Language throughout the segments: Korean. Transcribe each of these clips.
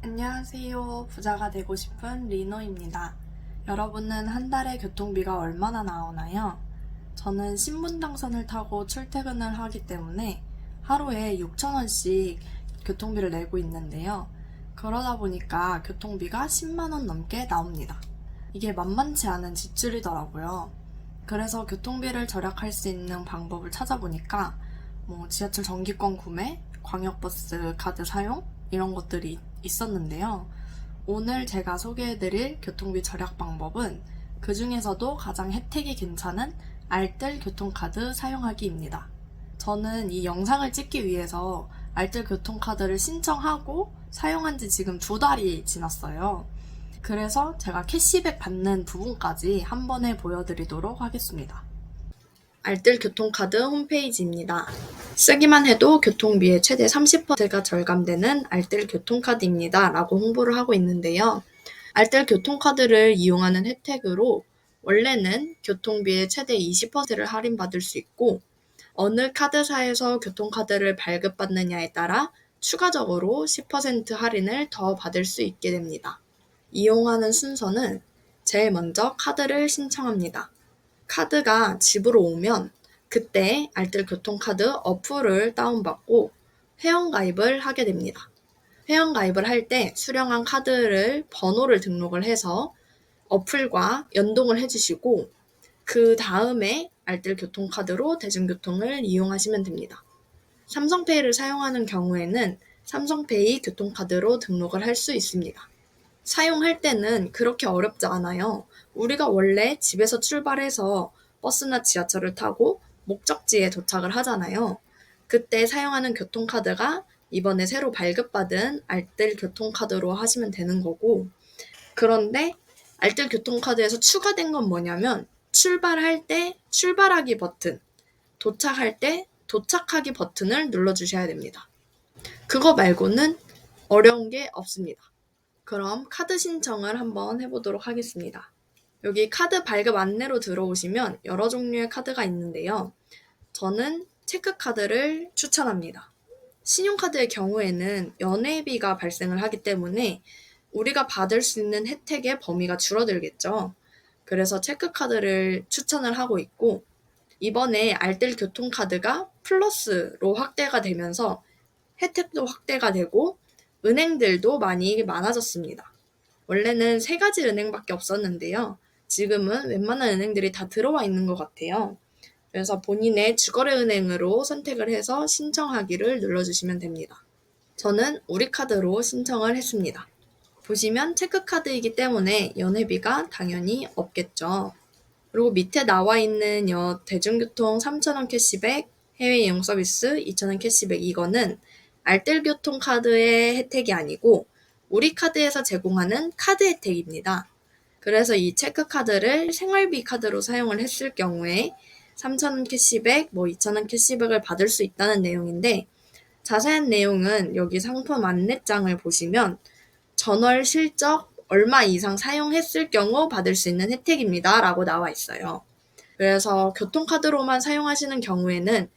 안녕하세요. 부자가 되고 싶은 리노입니다. 여러분은 한 달에 교통비가 얼마나 나오나요? 저는 신분당선을 타고 출퇴근을 하기 때문에 하루에 6,000원씩 교통비를 내고 있는데요. 그러다 보니까 교통비가 10만원 넘게 나옵니다. 이게 만만치 않은 지출이더라고요. 그래서 교통비를 절약할 수 있는 방법을 찾아보니까 지하철 정기권 구매, 광역버스 카드 사용 이런 것들이 있었는데요. 오늘 제가 소개해드릴 교통비 절약 방법은 그 중에서도 가장 혜택이 괜찮은 알뜰 교통카드 사용하기입니다. 저는 이 영상을 찍기 위해서 알뜰 교통카드를 신청하고 사용한 지 지금 2달이 지났어요. 그래서 제가 캐시백 받는 부분까지 한 번에 보여드리도록 하겠습니다. 알뜰 교통카드 홈페이지입니다. 쓰기만 해도 교통비의 최대 30%가 절감되는 알뜰 교통카드입니다. 라고 홍보를 하고 있는데요. 알뜰 교통카드를 이용하는 혜택으로 원래는 교통비의 최대 20%를 할인받을 수 있고 어느 카드사에서 교통카드를 발급받느냐에 따라 추가적으로 10% 할인을 더 받을 수 있게 됩니다. 이용하는 순서는 제일 먼저 카드를 신청합니다. 카드가 집으로 오면 그때 알뜰 교통카드 어플을 다운받고 회원가입을 하게 됩니다. 회원가입을 할 때 수령한 카드를 번호를 등록을 해서 어플과 연동을 해주시고 그 다음에 알뜰 교통카드로 대중교통을 이용하시면 됩니다. 삼성페이를 사용하는 경우에는 삼성페이 교통카드로 등록을 할 수 있습니다. 사용할 때는 그렇게 어렵지 않아요. 우리가 원래 집에서 출발해서 버스나 지하철을 타고 목적지에 도착을 하잖아요. 그때 사용하는 교통카드가 이번에 새로 발급받은 알뜰 교통카드로 하시면 되는 거고, 그런데 알뜰 교통카드에서 추가된 건 뭐냐면 출발할 때 출발하기 버튼, 도착할 때 도착하기 버튼을 눌러주셔야 됩니다. 그거 말고는 어려운 게 없습니다. 그럼 카드 신청을 한번 해보도록 하겠습니다. 여기 카드 발급 안내로 들어오시면 여러 종류의 카드가 있는데요. 저는 체크카드를 추천합니다. 신용카드의 경우에는 연회비가 발생을 하기 때문에 우리가 받을 수 있는 혜택의 범위가 줄어들겠죠. 그래서 체크카드를 추천을 하고 있고 이번에 알뜰 교통카드가 플러스로 확대가 되면서 혜택도 확대가 되고 은행들도 많아졌습니다. 원래는 3가지 은행밖에 없었는데요. 지금은 웬만한 은행들이 다 들어와 있는 것 같아요. 그래서 본인의 주거래 은행으로 선택을 해서 신청하기를 눌러주시면 됩니다. 저는 우리카드로 신청을 했습니다. 보시면 체크카드이기 때문에 연회비가 당연히 없겠죠. 그리고 밑에 나와 있는 대중교통 3,000원 캐시백, 해외 이용 서비스 2,000원 캐시백 이거는 알뜰교통카드의 혜택이 아니고 우리카드에서 제공하는 카드 혜택입니다. 그래서 이 체크카드를 생활비 카드로 사용을 했을 경우에 3,000원 캐시백, 2,000원 캐시백을 받을 수 있다는 내용인데 자세한 내용은 여기 상품 안내장을 보시면 전월 실적 얼마 이상 사용했을 경우 받을 수 있는 혜택입니다. 라고 나와 있어요. 그래서 교통카드로만 사용하시는 경우에는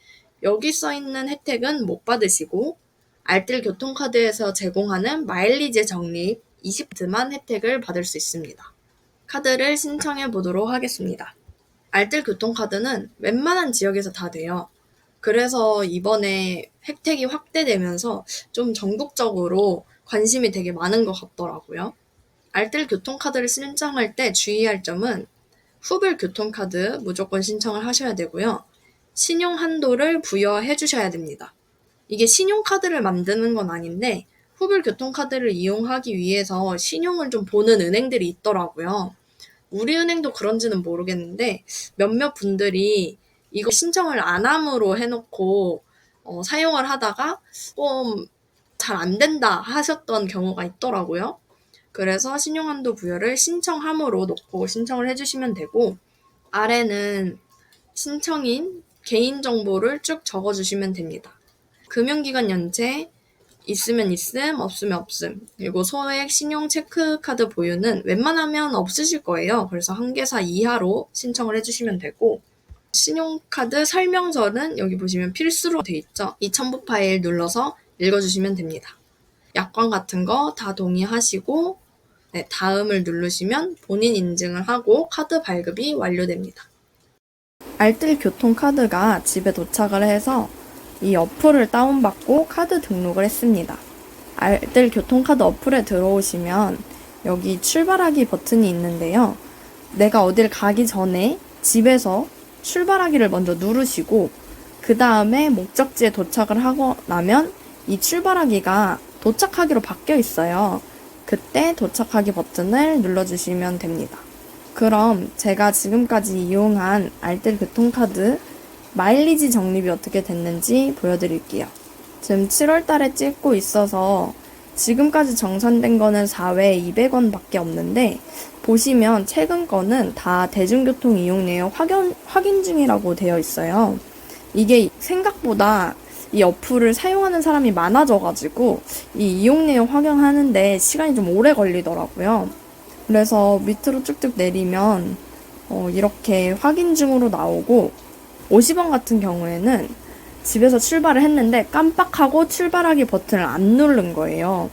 여기 써 있는 혜택은 못 받으시고 알뜰 교통카드에서 제공하는 마일리지 적립 20%만 혜택을 받을 수 있습니다. 카드를 신청해 보도록 하겠습니다. 알뜰 교통카드는 웬만한 지역에서 다 돼요. 그래서 이번에 혜택이 확대되면서 좀 전국적으로 관심이 되게 많은 것 같더라고요. 알뜰 교통카드를 신청할 때 주의할 점은 후불 교통카드 무조건 신청을 하셔야 되고요. 신용 한도를 부여해 주셔야 됩니다. 이게 신용카드를 만드는 건 아닌데 후불 교통카드를 이용하기 위해서 신용을 좀 보는 은행들이 있더라고요. 우리 은행도 그런지는 모르겠는데 몇몇 분들이 이거 신청을 안 함으로 해놓고 사용을 하다가 좀 잘 안 된다 하셨던 경우가 있더라고요. 그래서 신용한도 부여를 신청함으로 놓고 신청을 해주시면 되고 아래는 신청인 개인정보를 쭉 적어주시면 됩니다. 금융기관 연체 있으면 있음, 없으면 없음. 그리고 소액 신용 체크카드 보유는 웬만하면 없으실 거예요. 그래서 한개사 이하로 신청을 해주시면 되고 신용카드 설명서는 여기 보시면 필수로 돼 있죠. 이 첨부 파일 눌러서 읽어주시면 됩니다. 약관 같은 거 다 동의하시고 네, 다음을 누르시면 본인 인증을 하고 카드 발급이 완료됩니다. 알뜰 교통카드가 집에 도착을 해서 이 어플을 다운받고 카드 등록을 했습니다. 알뜰 교통카드 어플에 들어오시면 여기 출발하기 버튼이 있는데요. 내가 어딜 가기 전에 집에서 출발하기를 먼저 누르시고 그 다음에 목적지에 도착을 하고 나면 이 출발하기가 도착하기로 바뀌어 있어요. 그때 도착하기 버튼을 눌러주시면 됩니다. 그럼 제가 지금까지 이용한 알뜰 교통카드 마일리지 적립이 어떻게 됐는지 보여드릴게요. 지금 7월 달에 찍고 있어서 지금까지 정산된 거는 4회 200원 밖에 없는데 보시면 최근 거는 다 대중교통 이용 내역 확인 중이라고 되어 있어요. 이게 생각보다 이 어플을 사용하는 사람이 많아져가지고 이 이용 내역 확인하는데 시간이 좀 오래 걸리더라고요. 그래서 밑으로 쭉쭉 내리면 이렇게 확인 중으로 나오고 50원 같은 경우에는 집에서 출발을 했는데 깜빡하고 출발하기 버튼을 안 누른 거예요.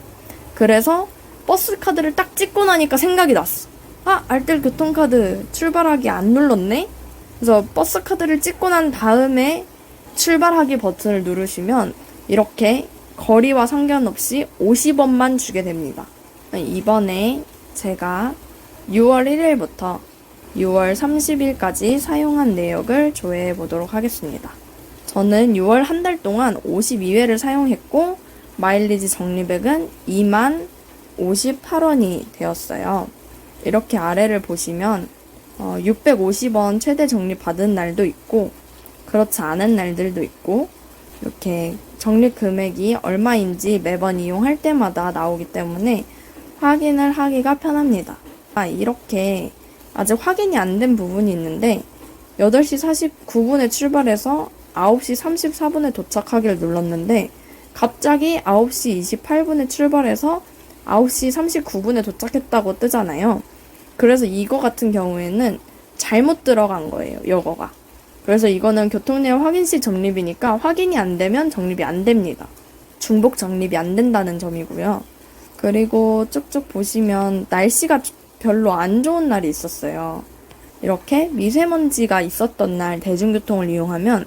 그래서 버스 카드를 딱 찍고 나니까 생각이 났어. 알뜰 교통카드 출발하기 안 눌렀네? 그래서 버스 카드를 찍고 난 다음에 출발하기 버튼을 누르시면 이렇게 거리와 상관없이 50원만 주게 됩니다. 이번에 제가 6월 1일부터 6월 30일까지 사용한 내역을 조회해 보도록 하겠습니다. 저는 6월 한 달 동안 52회를 사용했고 마일리지 적립액은 2만 58원이 되었어요. 이렇게 아래를 보시면 650원 최대 적립 받은 날도 있고 그렇지 않은 날들도 있고 이렇게 적립 금액이 얼마인지 매번 이용할 때마다 나오기 때문에 확인을 하기가 편합니다. 이렇게 아직 확인이 안 된 부분이 있는데 8시 49분에 출발해서 9시 34분에 도착하기를 눌렀는데 갑자기 9시 28분에 출발해서 9시 39분에 도착했다고 뜨잖아요. 그래서 이거 같은 경우에는 잘못 들어간 거예요, 이거가. 그래서 이거는 교통내역 확인 시 적립이니까 확인이 안 되면 적립이 안 됩니다. 중복 적립이 안 된다는 점이고요. 그리고 쭉쭉 보시면 날씨가 별로 안 좋은 날이 있었어요. 이렇게 미세먼지가 있었던 날 대중교통을 이용하면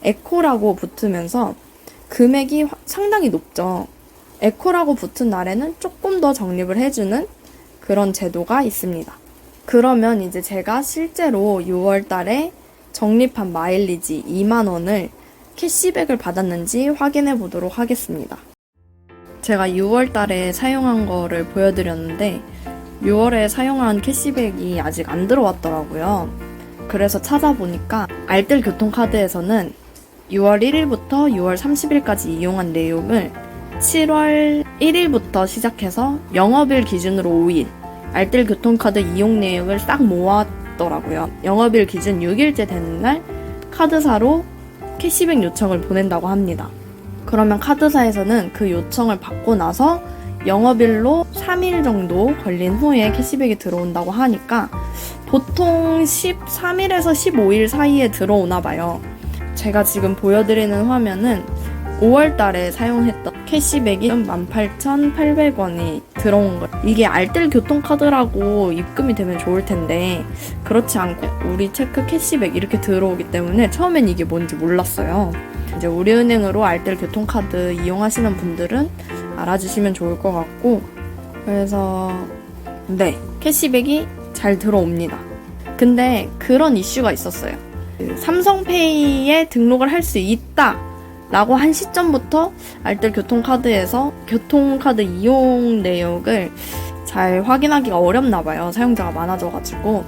에코라고 붙으면서 금액이 상당히 높죠. 에코라고 붙은 날에는 조금 더 적립을 해주는 그런 제도가 있습니다. 그러면 이제 제가 실제로 6월 달에 적립한 마일리지 2만원을 캐시백을 받았는지 확인해 보도록 하겠습니다. 제가 6월 달에 사용한 거를 보여드렸는데 6월에 사용한 캐시백이 아직 안 들어왔더라고요. 그래서 찾아보니까 알뜰 교통카드에서는 6월 1일부터 6월 30일까지 이용한 내용을 7월 1일부터 시작해서 영업일 기준으로 5일 알뜰 교통카드 이용 내역을 싹 모았더라고요. 영업일 기준 6일째 되는 날 카드사로 캐시백 요청을 보낸다고 합니다. 그러면 카드사에서는 그 요청을 받고 나서 영업일로 3일 정도 걸린 후에 캐시백이 들어온다고 하니까 보통 13일에서 15일 사이에 들어오나 봐요. 제가 지금 보여드리는 화면은 5월 달에 사용했던 캐시백이 18,800원이 들어온 거예요. 이게 알뜰 교통카드라고 입금이 되면 좋을 텐데 그렇지 않고 우리 체크 캐시백 이렇게 들어오기 때문에 처음엔 이게 뭔지 몰랐어요. 이제 우리은행으로 알뜰 교통카드 이용하시는 분들은 알아주시면 좋을 것 같고 그래서 네, 캐시백이 잘 들어옵니다. 근데 그런 이슈가 있었어요. 삼성페이에 등록을 할 수 있다 라고 한 시점부터 알뜰 교통카드에서 교통카드 이용 내역을 잘 확인하기가 어렵나 봐요. 사용자가 많아져가지고.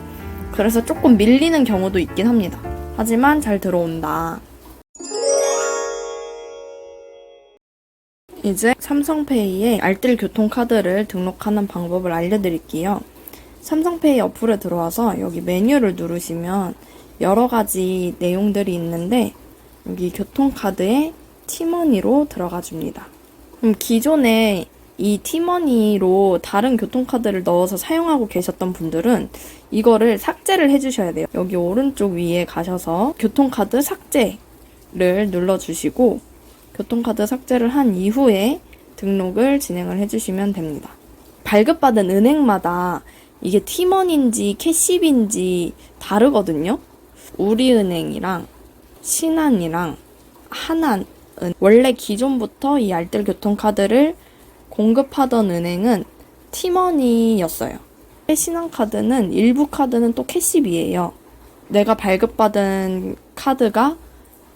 그래서 조금 밀리는 경우도 있긴 합니다. 하지만 잘 들어온다. 이제 삼성페이에 알뜰 교통카드를 등록하는 방법을 알려드릴게요. 삼성페이 어플에 들어와서 여기 메뉴를 누르시면 여러 가지 내용들이 있는데 여기 교통카드에 티머니로 들어가 줍니다. 그럼 기존에 이 티머니로 다른 교통카드를 넣어서 사용하고 계셨던 분들은 이거를 삭제를 해주셔야 돼요. 여기 오른쪽 위에 가셔서 교통카드 삭제를 눌러주시고 교통카드 삭제를 한 이후에 등록을 진행을 해주시면 됩니다. 발급받은 은행마다 이게 티머니인지 캐시비인지 다르거든요. 우리은행이랑 신한이랑 하나은 원래 기존부터 이 알뜰 교통카드를 공급하던 은행은 티머니였어요. 신한카드는 일부 카드는 또 캐시비예요. 내가 발급받은 카드가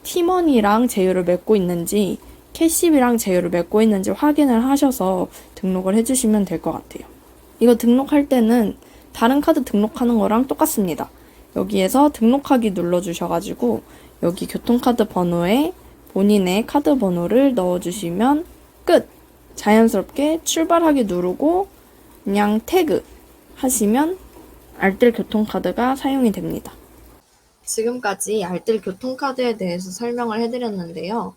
티머니랑 제휴를 맺고 있는지 캐시비랑 제휴를 맺고 있는지 확인을 하셔서 등록을 해주시면 될 것 같아요. 이거 등록할 때는 다른 카드 등록하는 거랑 똑같습니다. 여기에서 등록하기 눌러주셔가지고 여기 교통카드 번호에 본인의 카드 번호를 넣어주시면 끝! 자연스럽게 출발하기 누르고 그냥 태그 하시면 알뜰 교통카드가 사용이 됩니다. 지금까지 알뜰 교통카드에 대해서 설명을 해드렸는데요.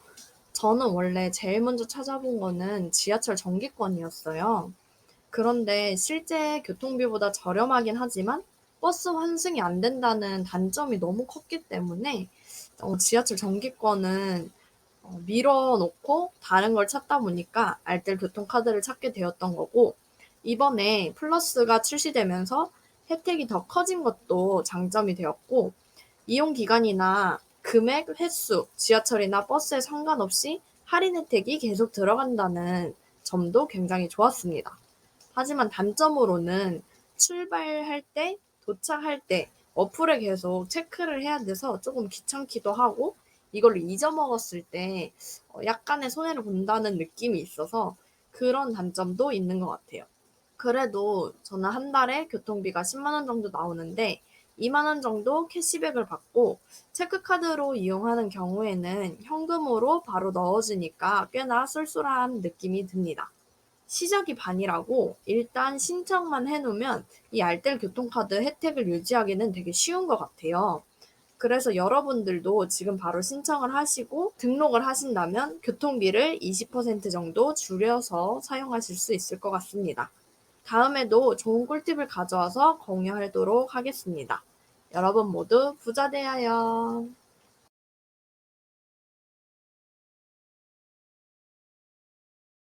저는 원래 제일 먼저 찾아본 거는 지하철 정기권이었어요. 그런데 실제 교통비보다 저렴하긴 하지만 버스 환승이 안 된다는 단점이 너무 컸기 때문에 지하철 정기권은 밀어놓고 다른 걸 찾다 보니까 알뜰 교통카드를 찾게 되었던 거고, 이번에 플러스가 출시되면서 혜택이 더 커진 것도 장점이 되었고, 이용 기간이나 금액, 횟수, 지하철이나 버스에 상관없이 할인 혜택이 계속 들어간다는 점도 굉장히 좋았습니다. 하지만 단점으로는 출발할 때, 도착할 때 어플에 계속 체크를 해야 돼서 조금 귀찮기도 하고, 이걸로 잊어먹었을 때 약간의 손해를 본다는 느낌이 있어서 그런 단점도 있는 것 같아요. 그래도 저는 한 달에 교통비가 10만 원 정도 나오는데 2만 원 정도 캐시백을 받고 체크카드로 이용하는 경우에는 현금으로 바로 넣어주니까 꽤나 쏠쏠한 느낌이 듭니다. 시작이 반이라고 일단 신청만 해놓으면 이 알뜰 교통카드 혜택을 유지하기는 되게 쉬운 것 같아요. 그래서 여러분들도 지금 바로 신청을 하시고 등록을 하신다면 교통비를 20% 정도 줄여서 사용하실 수 있을 것 같습니다. 다음에도 좋은 꿀팁을 가져와서 공유하도록 하겠습니다. 여러분 모두 부자 되어요.